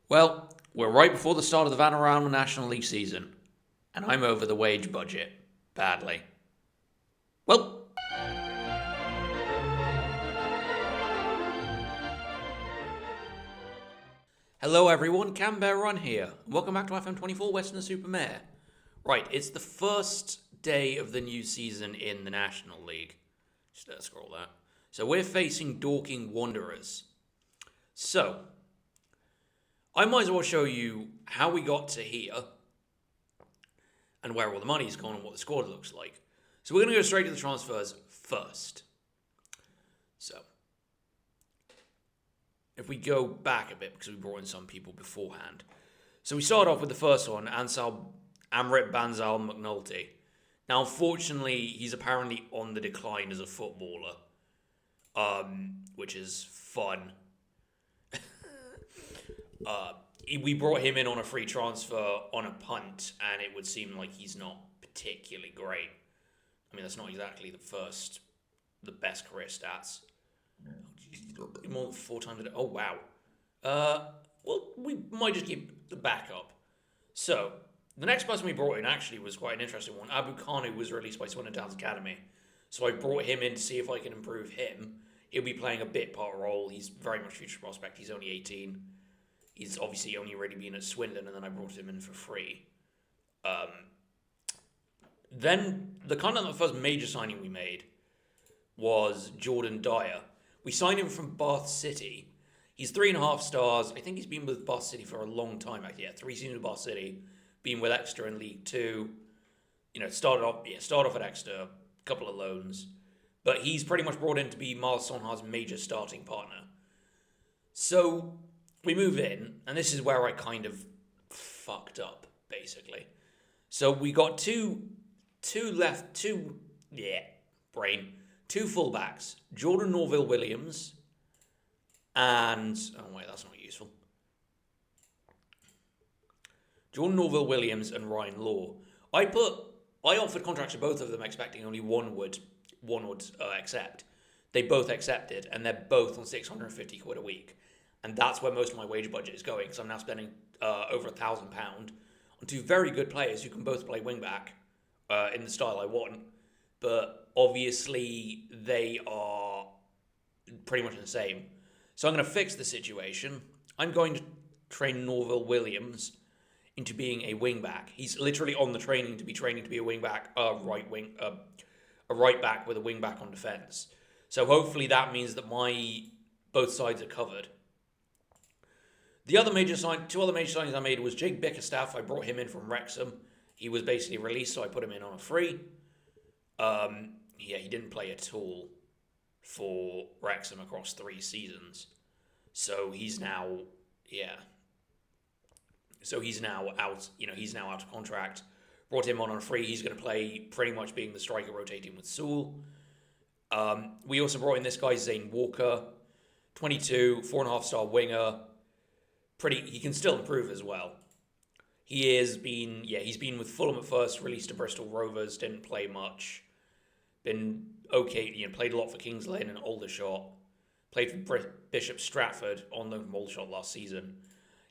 Well, we're right before the start of the Vanarama National League season, and I'm over the wage budget. Badly. Well, hello everyone, Cambear Run here. Welcome back to FM24 Weston-Super-Mare. Right, it's the first day of the new season in the National League. Just scroll that. So we're facing Dorking Wanderers. So, I might as well show you how we got to here and where all the money's gone and what the squad looks like. So we're going to go straight to the transfers first. So, if we go back a bit, because we brought in some people beforehand. So we start off with the first one, Amrit Banzal McNulty. Now, unfortunately, he's apparently on the decline as a footballer, which is fun. We brought him in on a free transfer on a punt, and it would seem like he's not particularly great. I mean, that's not exactly the best career stats. More than 4 times a day. Oh, wow. Well, we might just keep the backup. So, the next person we brought in actually was quite an interesting one. Abu Kanu was released by Swindon Town's Academy. So I brought him in to see if I can improve him. He'll be playing a bit part role. He's very much future prospect. He's only 18. He's obviously only already been at Swindon, and then I brought him in for free. Then, the first major signing we made was Jordan Dyer. We signed him from Bath City. He's 3.5 stars. I think he's been with Bath City for a long time. Actually, 3 seasons with Bath City. Been with Exeter in League 2. Started off at Exeter. A couple of loans. But he's pretty much brought in to be Miles Sonhar's major starting partner. So, we move in, and this is where I kind of fucked up, basically. So, we got two fullbacks. Jordan Norville-Williams and... Oh, wait, that's not useful. Jordan Norville-Williams and Ryan Law. I offered contracts to both of them, expecting only one would accept. They both accepted, and they're both on 650 quid a week. And that's where most of my wage budget is going, because I'm now spending over £1,000 on 2 very good players who can both play wing-back in the style I want. But obviously, they are pretty much the same. So I'm going to fix the situation. I'm going to train Norville Williams into being a wing-back. He's literally on the training to be a wing-back, a right back with a wing-back on defence. So hopefully that means that both sides are covered. Two other major signings I made was Jake Bickerstaff. I brought him in from Wrexham. He was basically released, so I put him in on a free. He didn't play at all for Wrexham across 3 seasons. So he's now out. He's now out of contract. Brought him on a free. He's going to play pretty much being the striker rotating with Sewell. We also brought in this guy, Zane Walker, 22, 4.5-star winger. He can still improve as well. He's been with Fulham at first, released to Bristol Rovers, didn't play much. Been okay, played a lot for Kings Lynn and Aldershot. Played for Bishop Stratford on loan from Aldershot last season.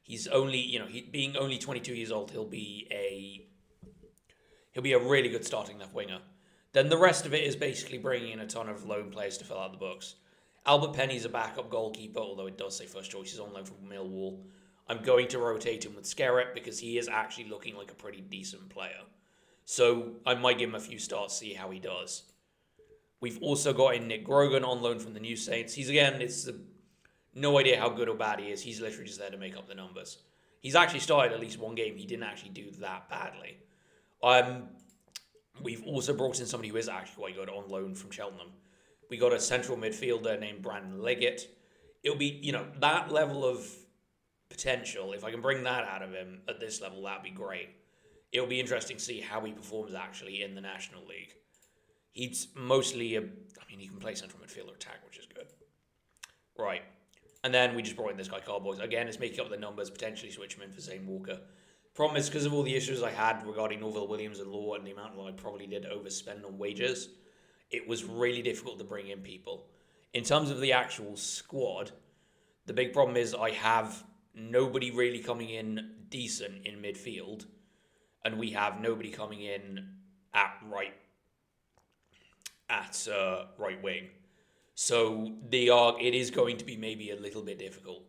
He's only, being only 22 years old, he'll be a really good starting left winger. Then the rest of it is basically bringing in a ton of loan players to fill out the books. Albert Penny's a backup goalkeeper, although it does say first choice. He's on loan from Millwall. I'm going to rotate him with Skerritt because he is actually looking like a pretty decent player. So I might give him a few starts, see how he does. We've also got in Nick Grogan on loan from the New Saints. No idea how good or bad he is. He's literally just there to make up the numbers. He's actually started at least one game. He didn't actually do that badly. We've also brought in somebody who is actually quite good on loan from Cheltenham. We got a central midfielder named Brandon Liggett. It'll be, that level of potential. If I can bring that out of him at this level, that'd be great. It'll be interesting to see how he performs actually in the National League. He's mostly he can play central midfielder attack, which is good. Right. And then we just brought in this guy, Carboys. Again, it's making up the numbers, potentially switch him in for Zane Walker. Problem is, because of all the issues I had regarding Norville Williams and Law and the amount that I probably did overspend on wages, it was really difficult to bring in people. In terms of the actual squad, the big problem is I have nobody really coming in decent in midfield, and we have nobody coming in at right wing. So it is going to be maybe a little bit difficult.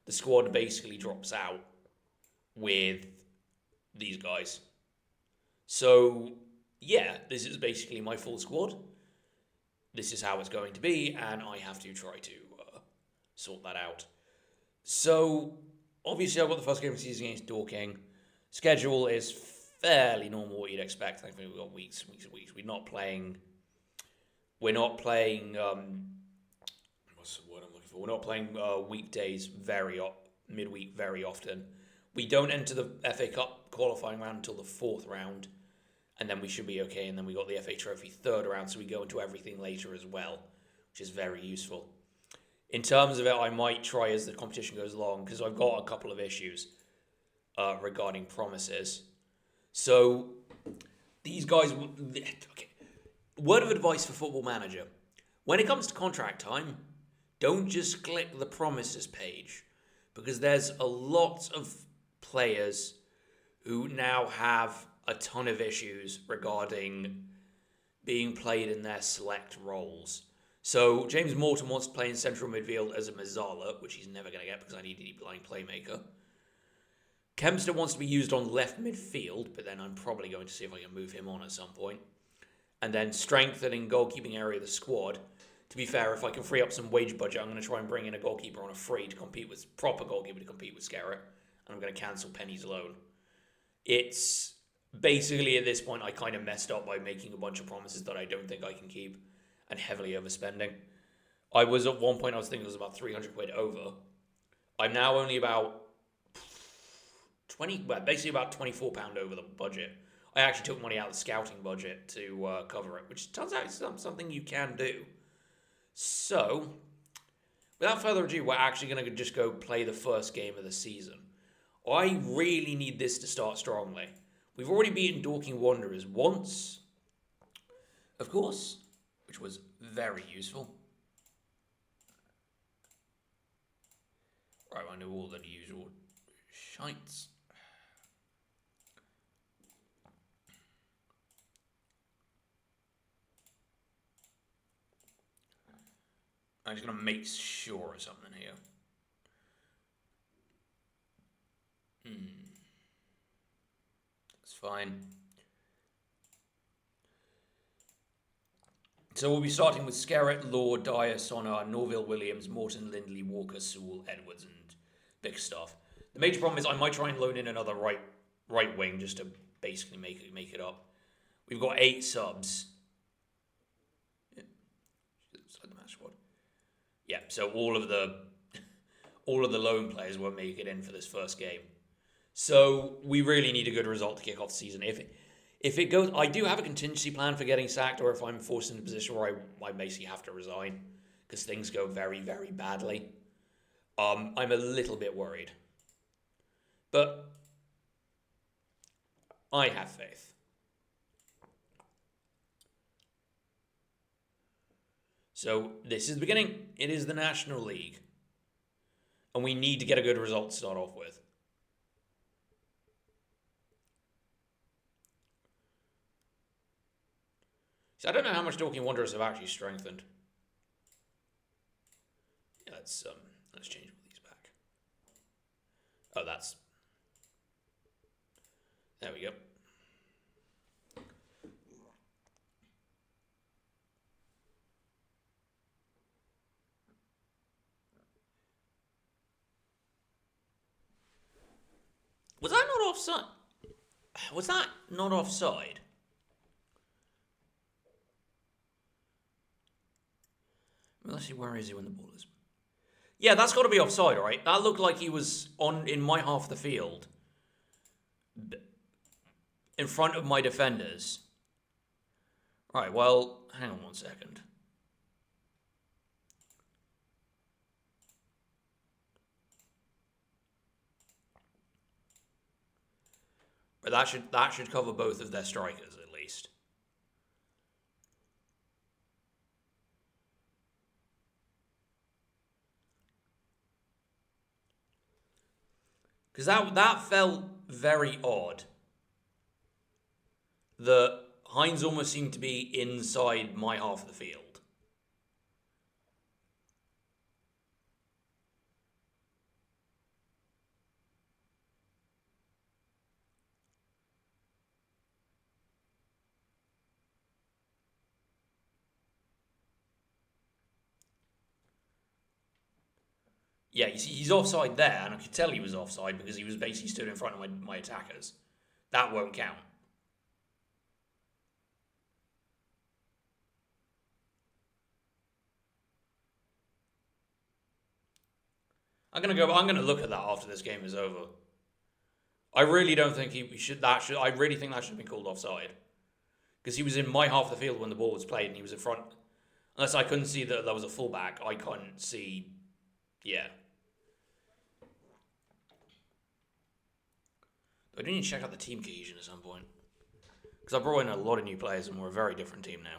The squad basically drops out with these guys. So yeah, this is basically my full squad. This is how it's going to be, and I have to try to sort that out. So obviously I've got the first game of the season against Dorking. Schedule is fairly normal, what you'd expect. Thankfully we've got weeks. We're not playing. What's the word I'm looking for? We're not playing weekdays midweek very often. We don't enter the FA Cup qualifying round until the 4th round, and then we should be okay. And then we got the FA Trophy 3rd round, so we go into everything later as well, which is very useful. In terms of it, I might try as the competition goes along, because I've got a couple of issues regarding promises. So these guys... Okay. Word of advice for Football Manager. When it comes to contract time, don't just click the promises page, because there's a lot of players who now have a ton of issues regarding being played in their select roles. So James Morton wants to play in central midfield as a Mazzala, which he's never going to get because I need a deep line playmaker. Kempster wants to be used on left midfield, but then I'm probably going to see if I can move him on at some point. And then strengthening goalkeeping area of the squad. To be fair, if I can free up some wage budget, I'm going to try and bring in a goalkeeper on a free to compete with proper goalkeeper to compete with Scarrett. And I'm going to cancel Penny's loan. It's basically at this point I kind of messed up by making a bunch of promises that I don't think I can keep and heavily overspending. I was at one point, I was thinking it was about 300 quid over. I'm now only about basically about £24 over the budget. I actually took money out of the scouting budget to cover it, which turns out is something you can do. So, without further ado, we're actually going to just go play the first game of the season. I really need this to start strongly. We've already beaten Dorking Wanderers once, of course, which was very useful. Right, I know all the usual shites. I'm just going to make sure of something here. That's fine. So we'll be starting with Scarrett, Law, Dyer, Sonar, Norville, Williams, Morton, Lindley, Walker, Sewell, Edwards, and Bickerstaff. The major problem is I might try and loan in another right wing just to basically make it up. We've got 8 subs. Inside the match squad. Yeah, so all of the loan players won't make it in for this first game. So we really need a good result to kick off the season. If it goes, I do have a contingency plan for getting sacked, or if I'm forced into a position where I basically have to resign because things go very, very badly. I'm a little bit worried, but I have faith. So this is the beginning. It is the National League, and we need to get a good result to start off with. So I don't know how much Dorking Wanderers have actually strengthened. Yeah, let's change all these back. Oh, that's... There we go. Was that not offside? Was that not offside? Let's see, where is he when the ball is? Yeah, that's got to be offside, all right? That looked like he was in my half of the field, in front of my defenders. Right, well, hang on 1 second. But that should cover both of their strikers at least. Because that felt very odd. That Hines almost seemed to be inside my half of the field. Yeah, you see, he's offside there, and I could tell he was offside because he was basically stood in front of my attackers. That won't count. I'm gonna look at that after this game is over. I really don't think he should. I really think that should have been called offside because he was in my half of the field when the ball was played, and he was in front. Unless I couldn't see that there was a fullback, I couldn't see. Yeah. I do need to check out the team cohesion at some point because I brought in a lot of new players, and we're a very different team now.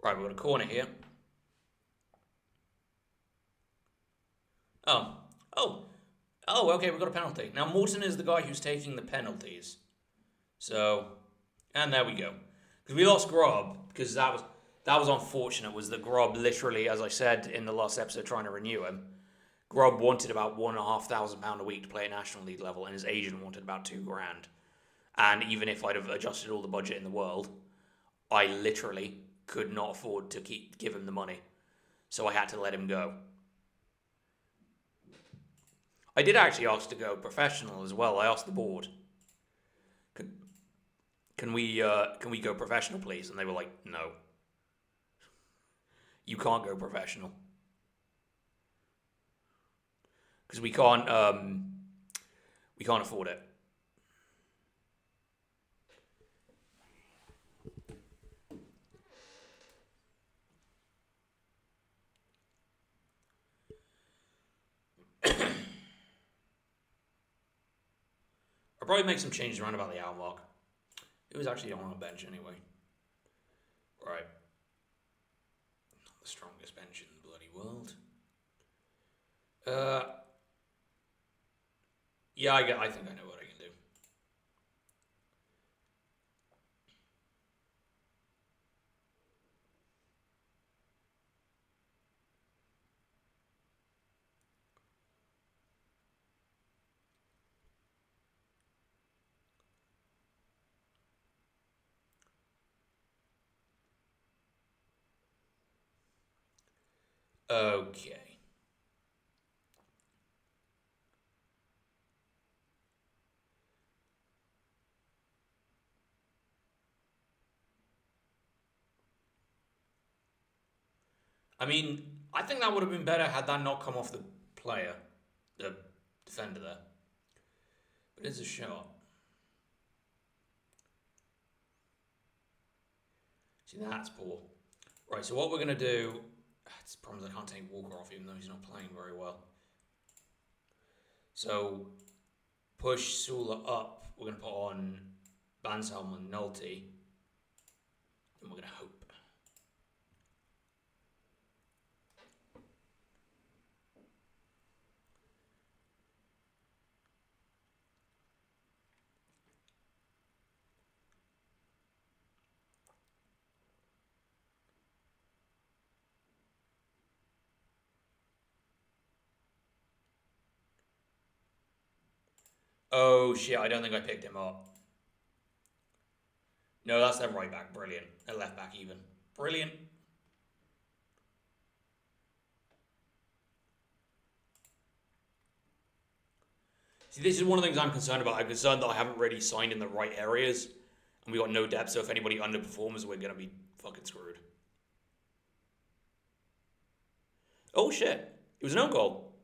Right, we've got a corner here. Oh. Okay, we've got a penalty. Now, Morton is the guy who's taking the penalties. So, and there we go. Because we lost Grob, because that was unfortunate, was that Grob literally, as I said in the last episode trying to renew him, Grob wanted about £1,500 a week to play at National League level, and his agent wanted about £2,000. And even if I'd have adjusted all the budget in the world, I literally could not afford to give him the money. So I had to let him go. I did actually ask to go professional as well. I asked the board, can we go professional, please? And they were like, no. You can't go professional. Because we can't afford it. I'll probably make some changes around about the hour mark. It was actually on our bench anyway. Right. Not the strongest bench in the bloody world. Yeah, I think I know what I can do. Okay. I mean, I think that would have been better had that not come off the player, the defender there. But it's a shot. See, that's poor. Right, so what we're going to do... It's the problem is I can't take Walker off even though he's not playing very well. So, push Sula up. We're going to put on Banshelm and Nolte. And we're going to hope. Oh shit, I don't think I picked him up. No, that's their right back. Brilliant. Their left back even. Brilliant. See, this is one of the things I'm concerned about. I'm concerned that I haven't really signed in the right areas. And we got no depth, so if anybody underperforms, we're going to be fucking screwed. Oh shit. It was an own goal.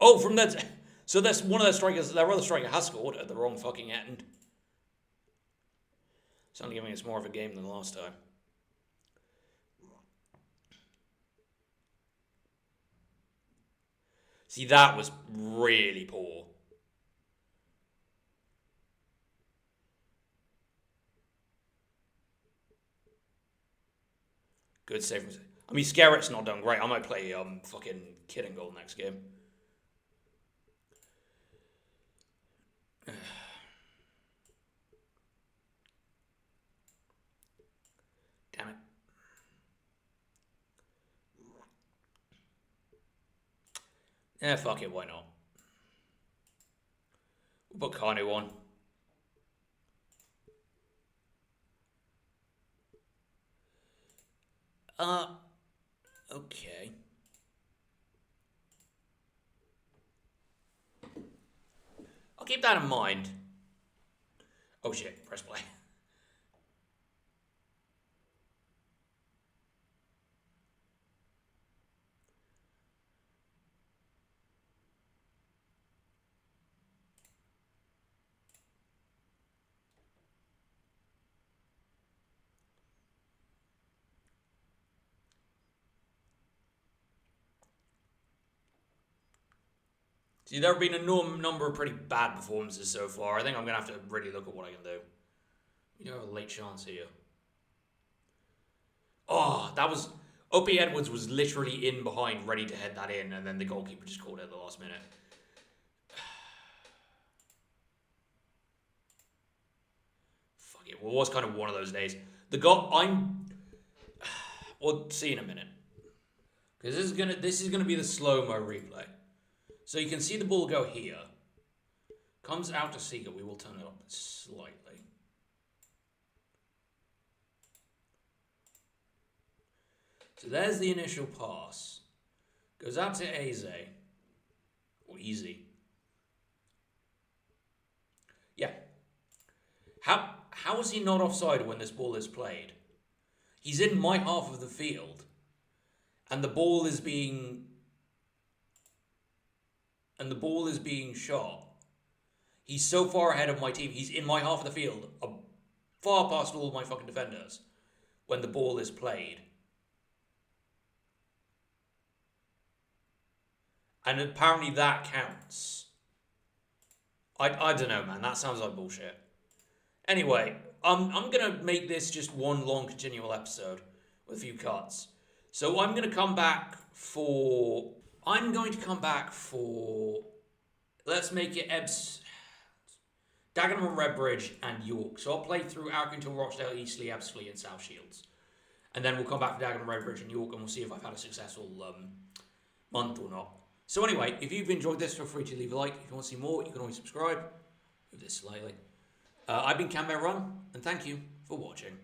Oh, from that... So that's one of their strikers. Their other striker has scored at the wrong fucking end. It's only giving us more of a game than last time. See, that was really poor. Good save. I mean, Scarrett's not done great. I might play fucking Kidding Goal next game. Damn it. Yeah, fuck it, why not? We'll put Kanu on. Okay. I'll keep that in mind. Oh shit, press play. See, there have been a number of pretty bad performances so far. I think I'm going to have to really look at what I can do. We do have a late chance here. Oh, that was... Opie Edwards was literally in behind, ready to head that in, and then the goalkeeper just called it at the last minute. Fuck it. Well, it was kind of one of those days. The goal... We'll see in a minute. Because this is gonna be the slow-mo replay. So you can see the ball go here. Comes out to Seeger. We will turn it up slightly. So there's the initial pass. Goes out to Eze. Or Easy. Yeah. How is he not offside when this ball is played? He's in my half of the field. And the ball is being shot. He's so far ahead of my team. He's in my half of the field, far past all of my fucking defenders, when the ball is played. And apparently that counts. I don't know, man. That sounds like bullshit. Anyway, I'm going to make this just one long continual episode with a few cuts. So I'm going to come back for... Let's make it Dagenham and Redbridge and York. So I'll play through Accrington, Rochdale, Eastleigh, Ebbsfleet and South Shields. And then we'll come back to Dagenham, Redbridge and York and we'll see if I've had a successful month or not. So anyway, if you've enjoyed this, feel free to leave a like. If you want to see more, you can always subscribe. Move this slightly. I've been Cam Run, and thank you for watching.